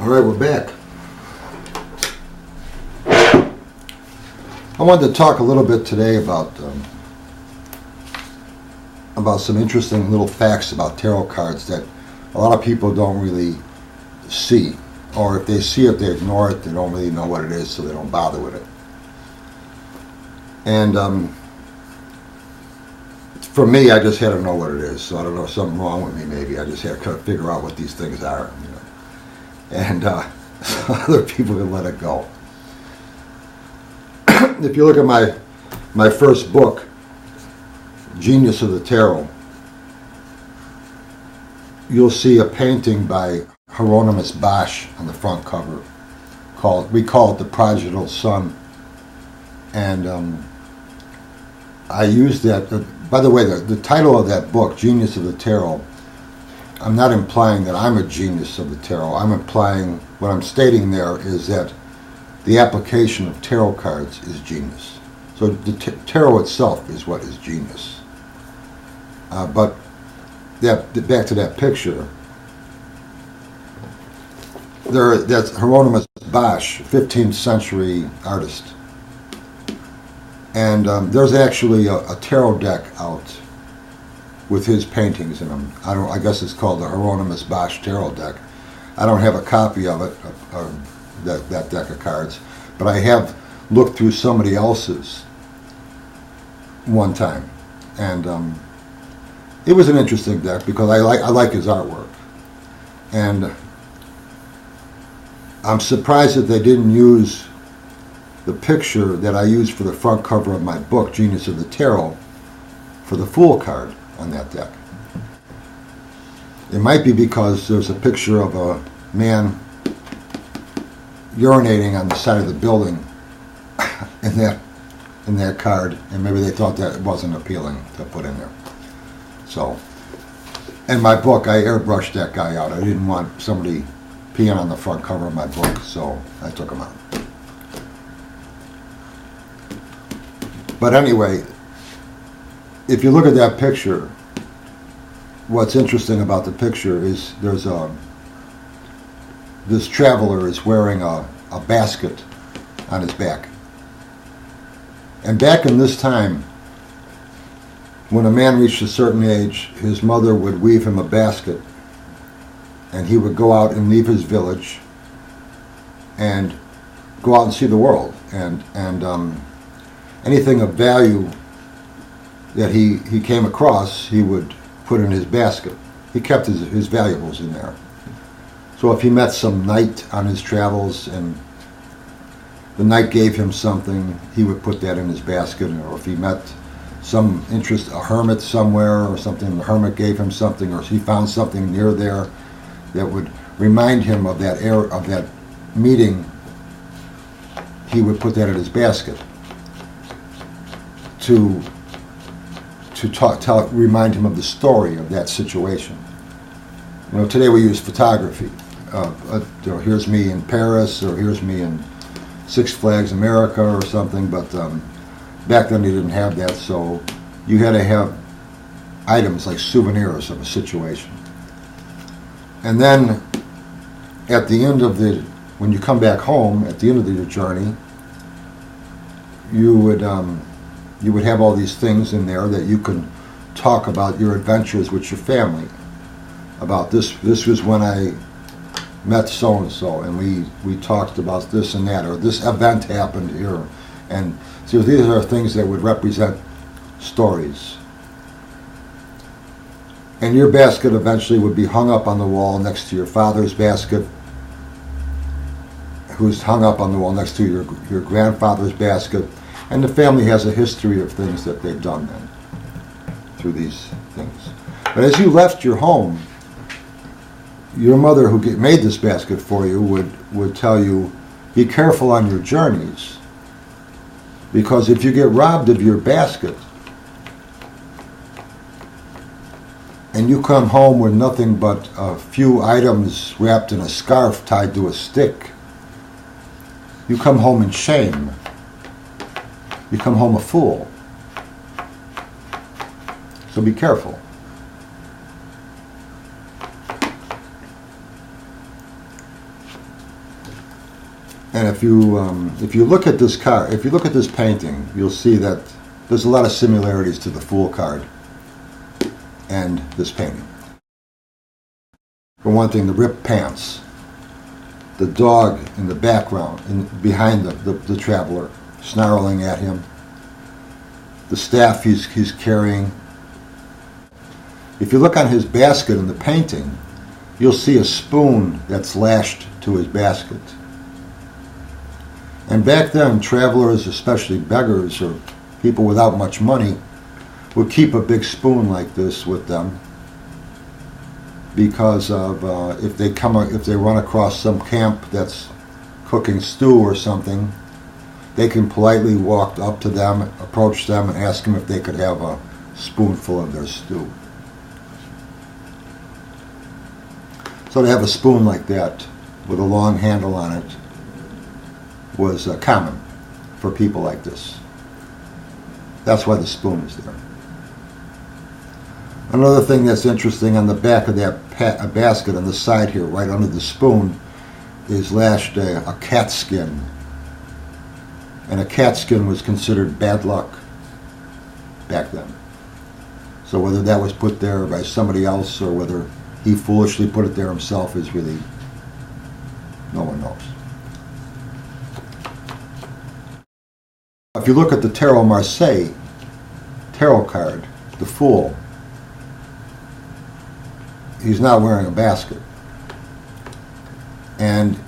All right, we're back. I wanted to talk a little bit today about some interesting little facts about tarot cards that a lot of people don't really see, or if they see it, they ignore it. They don't really know what it is, so they don't bother with it. And for me, I just had to know what it is. So I don't know, something wrong with me maybe. I just had to kind of figure out what these things are, you know. And so other people can let it go. If you look at my first book, Genius of the Tarot, you'll see a painting by Hieronymus Bosch on the front cover. We call it The Prodigal Son. And I used that. By the way, the title of that book, Genius of the Tarot, I'm not implying that I'm a genius of the tarot. I'm implying, what I'm stating there is that the application of tarot cards is genius. So the tarot itself is what is genius. But back to that picture, that's Hieronymus Bosch, 15th century artist. And there's actually a tarot deck out with his paintings in them. I guess it's called the Hieronymus Bosch Tarot Deck. I don't have a copy of it, that deck of cards, but I have looked through somebody else's one time, and it was an interesting deck because I like his artwork, and I'm surprised that they didn't use the picture that I used for the front cover of my book, Genius of the Tarot, for the Fool card on that deck. It might be because there's a picture of a man urinating on the side of the building in that card, and maybe they thought that it wasn't appealing to put in there. So, in my book, I airbrushed that guy out. I didn't want somebody peeing on the front cover of my book, so I took him out. But anyway, if you look at that picture, what's interesting about the picture is this traveler is wearing a basket on his back. And back in this time, when a man reached a certain age, his mother would weave him a basket, and he would go out and leave his village and go out and see the world. And anything of value that he came across, he would put in his basket. He kept his valuables in there. So if he met some knight on his travels and the knight gave him something, he would put that in his basket. Or if he met a hermit somewhere or something, the hermit gave him something, or he found something near there that would remind him of that meeting, he would put that in his basket to remind him of the story of that situation. You know, today we use photography. Here's me in Paris, or here's me in Six Flags America or something, but back then they didn't have that, so you had to have items like souvenirs of a situation. And then at the end of when you come back home, at the end of your journey, you would have all these things in there that you can talk about your adventures with your family. About this was when I met so-and-so, and we talked about this and that, or this event happened here. And so these are things that would represent stories. And your basket eventually would be hung up on the wall next to your father's basket, who's hung up on the wall next to your grandfather's basket. And the family has a history of things that they've done then through these things. But as you left your home, your mother, who made this basket for you, would tell you, be careful on your journeys, because if you get robbed of your basket and you come home with nothing but a few items wrapped in a scarf tied to a stick, you come home in shame. You come home a fool. So be careful. And if you look at this card, if you look at this painting, you'll see that there's a lot of similarities to the Fool card and this painting. For one thing, the ripped pants, the dog in the background and behind the traveler snarling at him, the staff he's carrying. If you look on his basket in the painting, you'll see a spoon that's lashed to his basket. And back then, travelers, especially beggars or people without much money, would keep a big spoon like this with them because of if they run across some camp that's cooking stew or something, they can politely walk up to them, approach them, and ask them if they could have a spoonful of their stew. So to have a spoon like that with a long handle on it was common for people like this. That's why the spoon is there. Another thing that's interesting, on the back of that basket on the side here, right under the spoon, is lashed a cat skin. And a cat skin was considered bad luck back then. So whether that was put there by somebody else or whether he foolishly put it there himself is really, no one knows. If you look at the Tarot Marseille tarot card, the Fool, he's not wearing a basket. And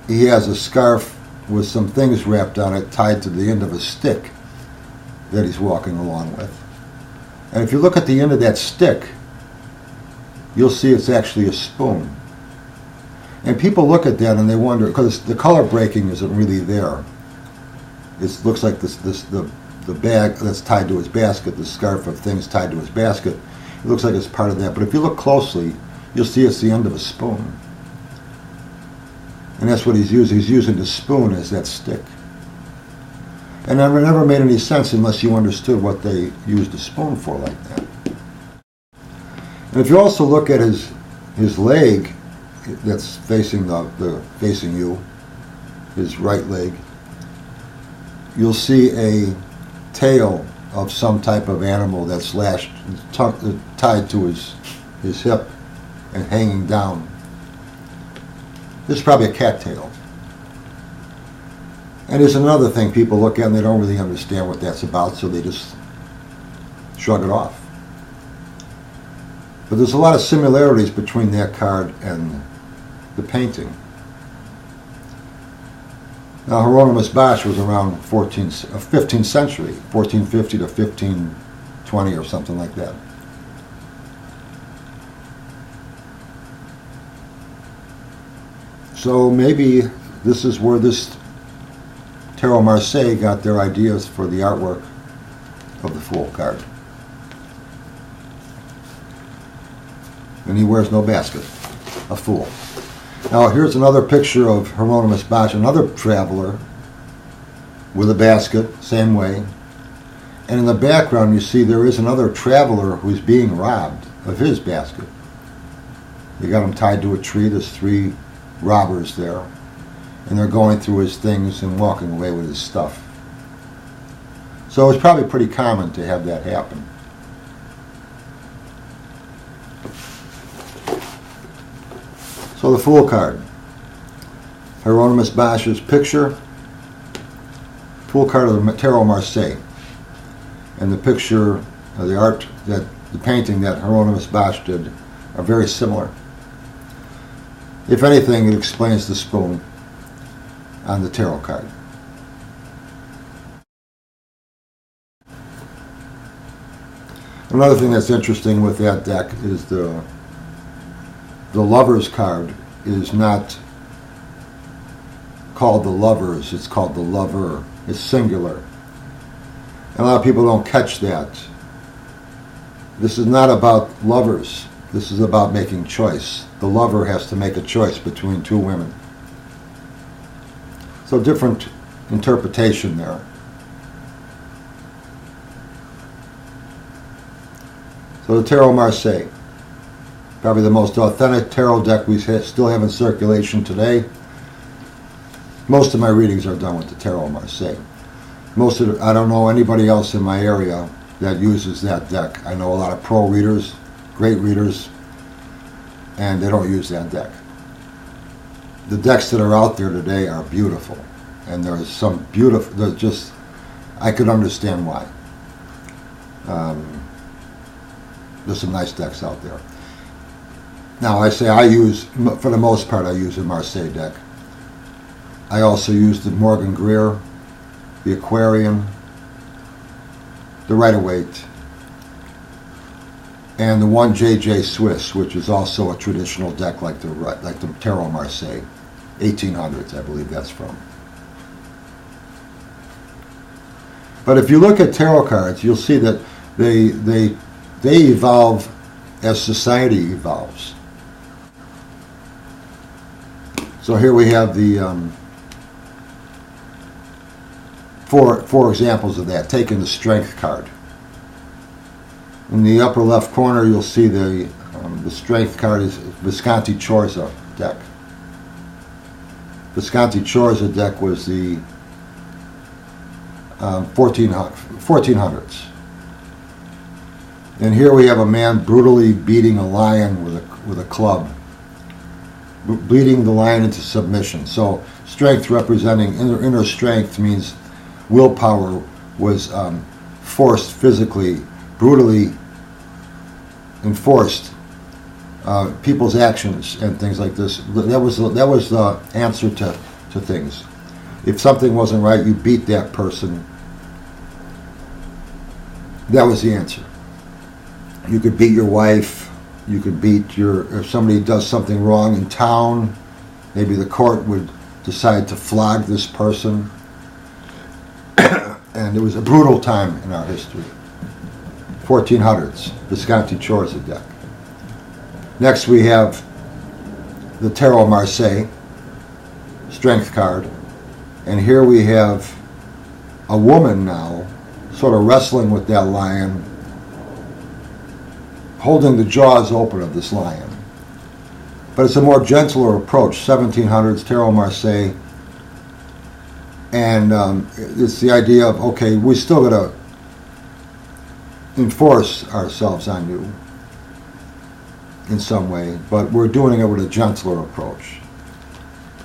he has a scarf with some things wrapped on it tied to the end of a stick that he's walking along with. And if you look at the end of that stick, you'll see it's actually a spoon. And people look at that and they wonder, because the color breaking isn't really there. It looks like the bag that's tied to his basket, the scarf of things tied to his basket, it looks like it's part of that. But if you look closely, you'll see it's the end of a spoon. And that's what he's using. He's using the spoon as that stick. And it never made any sense unless you understood what they used a spoon for like that. And if you also look at his leg that's facing facing you, his right leg, you'll see a tail of some type of animal that's lashed, tied to his hip and hanging down. This is probably a cattail. And there's another thing people look at and they don't really understand what that's about, so they just shrug it off. But there's a lot of similarities between that card and the painting. Now, Hieronymus Bosch was around 15th century, 1450 to 1520 or something like that. So maybe this is where this Tarot Marseille got their ideas for the artwork of the Fool card. And he wears no basket, a fool. Now here's another picture of Hieronymus Bosch, another traveler with a basket, same way. And in the background you see there is another traveler who's being robbed of his basket. They got him tied to a tree, there's 3 robbers there. And they're going through his things and walking away with his stuff. So it's probably pretty common to have that happen. So the Fool card. Hieronymus Bosch's picture. Fool card of the Tarot Marseille. And the picture, the art, the painting that Hieronymus Bosch did are very similar. If anything, it explains the spoon on the tarot card. Another thing that's interesting with that deck is the Lovers card is not called the Lovers, it's called the Lover. It's singular. And a lot of people don't catch that. This is not about lovers. This is about making choice. The lover has to make a choice between 2 women. So different interpretation there. So the Tarot Marseille, probably the most authentic tarot deck we still have in circulation today. Most of my readings are done with the Tarot Marseille. I don't know anybody else in my area that uses that deck. I know a lot of pro readers, great readers, and they don't use that deck. The decks that are out there today are beautiful, and there's some beautiful, I could understand why. There's some nice decks out there. Now for the most part, I use a Marseille deck. I also use the Morgan Greer, the Aquarian, the Rider-Waite, and the one JJ Swiss, which is also a traditional deck like the Tarot Marseille, 1800s, I believe that's from. But if you look at tarot cards, you'll see that they evolve as society evolves. So here we have the four examples of that. Taking the Strength card. In the upper left corner, you'll see the Strength card is Visconti Ciorza deck. Visconti Ciorza deck was the 1400s. And here we have a man brutally beating a lion with a club, beating the lion into submission. So strength representing inner strength means willpower was forced physically, brutally enforced people's actions and things like this. That was the answer to things. If something wasn't right, you beat that person. That was the answer. You could beat your wife. You could beat if somebody does something wrong in town, maybe the court would decide to flog this person. And it was a brutal time in our history. 1400s, Visconti Ciorza deck. Next we have the Tarot Marseille, Strength card. And here we have a woman now sort of wrestling with that lion, holding the jaws open of this lion. But it's a more gentler approach, 1700s, Tarot Marseille. And it's the idea of, okay, we still got to enforce ourselves on you in some way, but we're doing it with a gentler approach.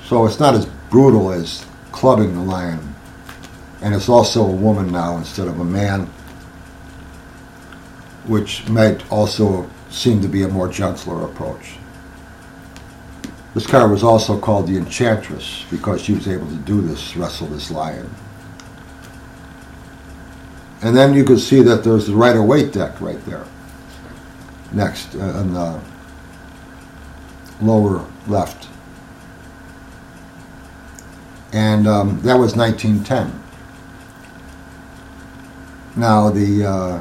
So it's not as brutal as clubbing the lion. And it's also a woman now instead of a man, which might also seem to be a more gentler approach. This card was also called the Enchantress because she was able to do this, wrestle this lion. And then you can see that there's the Rider-Waite deck right there. Next, on the lower left. And that was 1910. Now the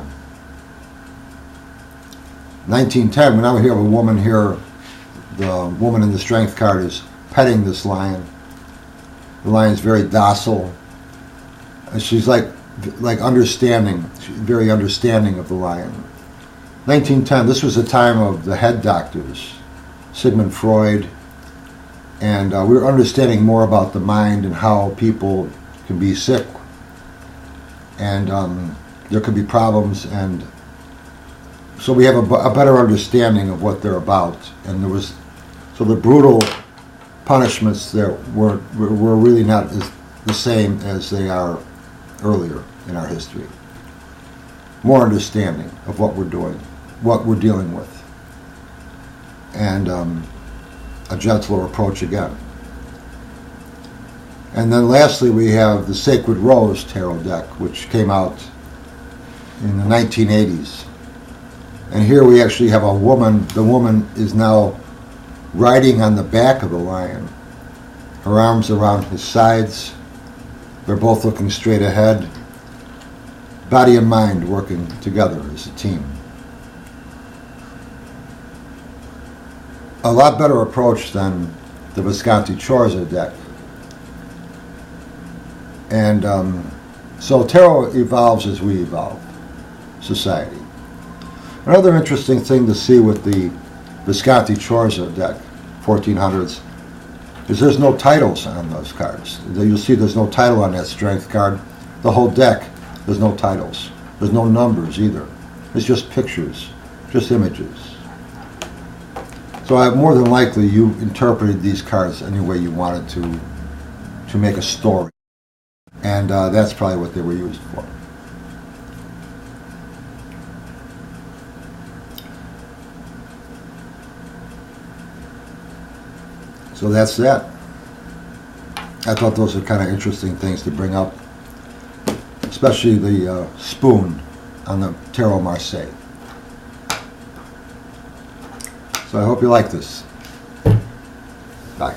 1910, now we have a woman here. The woman in the Strength card is petting this lion. The lion's very docile. And she's like understanding, very understanding of the lion. 1910, this was the time of the head doctors, Sigmund Freud, and we were understanding more about the mind and how people can be sick, and there could be problems, and so we have a better understanding of what they're about. And so the brutal punishments there were really not the same as they are earlier in our history. More understanding of what we're doing, what we're dealing with, and a gentler approach again. And then lastly we have the Sacred Rose Tarot deck, which came out in the 1980s. And here we actually have a woman. The woman is now riding on the back of the lion. Her arms around his sides. They're both looking straight ahead. Body and mind working together as a team. A lot better approach than the Visconti Ciorza deck. And so tarot evolves as we evolve, society. Another interesting thing to see with the Visconti Ciorza deck, 1400s, is there's no titles on those cards. You'll see there's no title on that strength card. The whole deck, there's no titles. There's no numbers either. It's just pictures, just images. So more than likely you interpreted these cards any way you wanted to make a story. And that's probably what they were used for. So that's that. I thought those are kind of interesting things to bring up, especially the spoon on the Tarot Marseille. So I hope you like this. Bye.